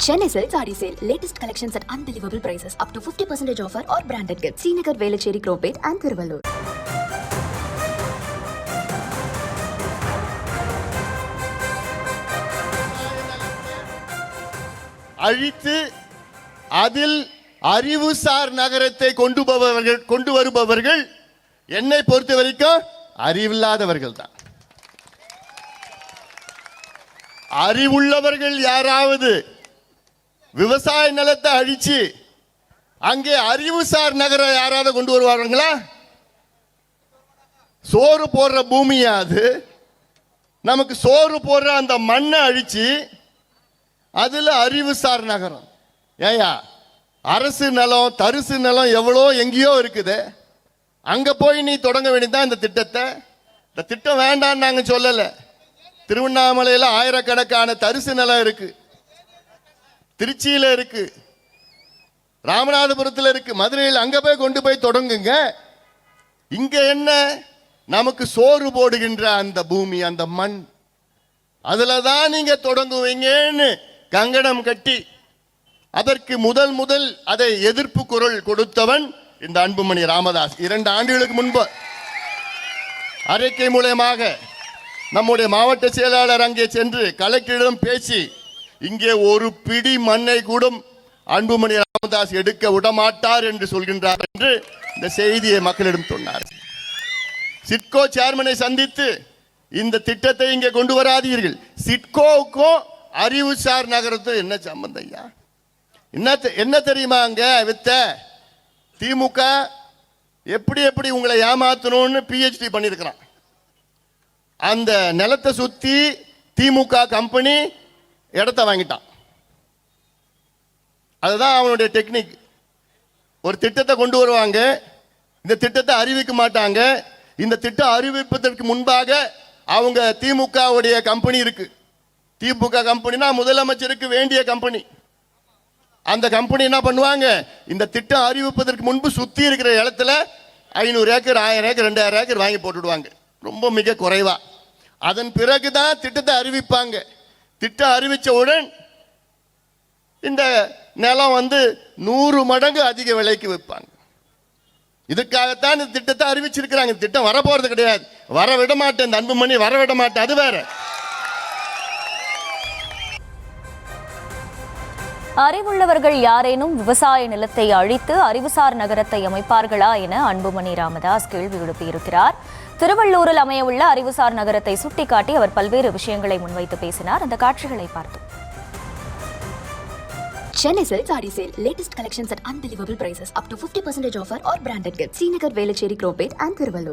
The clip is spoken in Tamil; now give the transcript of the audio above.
Chennai Silk Saree Sale. Latest collections at unbelievable prices. Up to 50% offer or branded gifts. Srinagar, Velachery, Cropate and Thiruvallur. அழித்து அதில் அறிவுசார் நகரத்தை கொண்டு வருபவர்கள் என்னை பொறுத்த வரைக்கும் அறிவில்லாதவர்கள் தான். அறிவுள்ளவர்கள் யாராவது விவசாய நிலத்தை அழிச்சு அங்கே அறிவுசார் நகரம் யாராவது கொண்டு வருவார்களா? சோறு போடுற பூமியாது நமக்கு சோறு போடுற அந்த மண்ணை அழிச்சு அதுல அறிவுசார் நகரம். ஏயா, அரசு நிலம் தரிசு நிலம் எவ்வளோ எங்கேயோ இருக்குது, அங்க போய் நீ தொடங்க வேண்டியதான் இந்த திட்டத்தை. இந்த திட்டம் வேண்டான்னு நாங்க சொல்லல. திருவண்ணாமலையில ஆயிரக்கணக்கான தரிசு நிலம் இருக்கு, திருச்சியில இருக்கு, ராமநாதபுரத்தில் இருக்கு, மதுரையில், அங்க போய் கொண்டு போய் தொடங்குங்க. இங்க என்ன, நமக்கு சோறு போடுகின்ற அந்த பூமி, அந்த மண், அதுலதான் நீங்க தொடங்குவீங்கன்னு கங்கணம் கட்டி அதற்கு முதல் அதை எதிர்ப்பு குரல் கொடுத்தவன் இந்த அன்புமணி ராமதாஸ். 2 ஆண்டுகளுக்கு முன்பு அறிக்கை மூலமாக நம்முடைய மாவட்ட செயலாளர் அங்கே சென்று கலெக்டரிடம் பேசி இங்கே ஒரு பிடி மண்ணை கூட அன்புமணி ராமதாஸ் எடுக்க விடமாட்டார் என்று சொல்கின்றார் என்று இந்த செய்தியை மக்களிடம் சொன்னார். சிட்கோ சேர்மனை சந்தித்து இந்த திட்டத்தை இங்கே கொண்டு வராதீர்கள், சிட்கோவுக்கும் அறிவுசார் நகரத்தும் என்ன சம்பந்தம் ஐயா? என்ன தெரியுமா, அங்க வித்த திமுக எப்படி உங்களை ஏமாத்தணும்னு PhD பண்ணிருக்கிறான். அந்த நிலத்தை சுத்தி திமுக கம்பெனி இடத்த வாங்கிட்டான். அதுதான் அவனுடைய டெக்னிக். ஒரு திட்டத்தை கொண்டு வருவாங்க, இந்த திட்டத்தை அறிவிக்க மாட்டாங்க. இந்த திட்டம் அறிவிப்பதற்கு முன்பாக அவங்க திமுகவுடைய கம்பெனி இருக்கு. திமுக கம்பெனினா முதலமைச்சருக்கு வேண்டிய கம்பெனி. அந்த கம்பெனி என்ன பண்ணுவாங்க, இந்த திட்டம் அறிவிப்பதற்கு முன்பு சுத்தி இருக்கிற இடத்துல 500 ஏக்கர் 1000 ஏக்கர் 2000 ஏக்கர் வாங்கி போட்டுடுவாங்க, ரொம்ப மிக குறைவா. அதன் பிறகுதான் திட்டத்தை அறிவிப்பாங்க. திட்டம் அறிவிச்சவுடன் இந்த நிலம் 100 மடங்கு அதிக விலைக்கு விற்பாங்க. இதுக்காகத்தான் இந்த திட்டத்தை அறிவிச்சிருக்கிறாங்க. திட்டம் வரப்போறது கிடையாது, வர விட மாட்டேன், இந்த அன்புமணி வர விட மாட்டேன், அது வேற. அறிவுள்ளவர்கள் யாரேனும் விவசாய நிலத்தை அழித்து அறிவுசார் நகரத்தை அமைப்பார்களா என அன்புமணி ராமதாஸ் கேள்வி எழுப்பியிருக்கிறார். திருவள்ளூரில் அமையவுள்ள அறிவுசார் நகரத்தை சுட்டிக்காட்டி அவர் பல்வேறு விஷயங்களை முன்வைத்து பேசினார். அந்த காட்சிகளை பார்த்தோம். Chennai Silk Saree Sale. Latest collections at unbelievable prices. Up to 50% offer or branded gifts. Srinagar, Velachery, Cropate and Thiruvallur.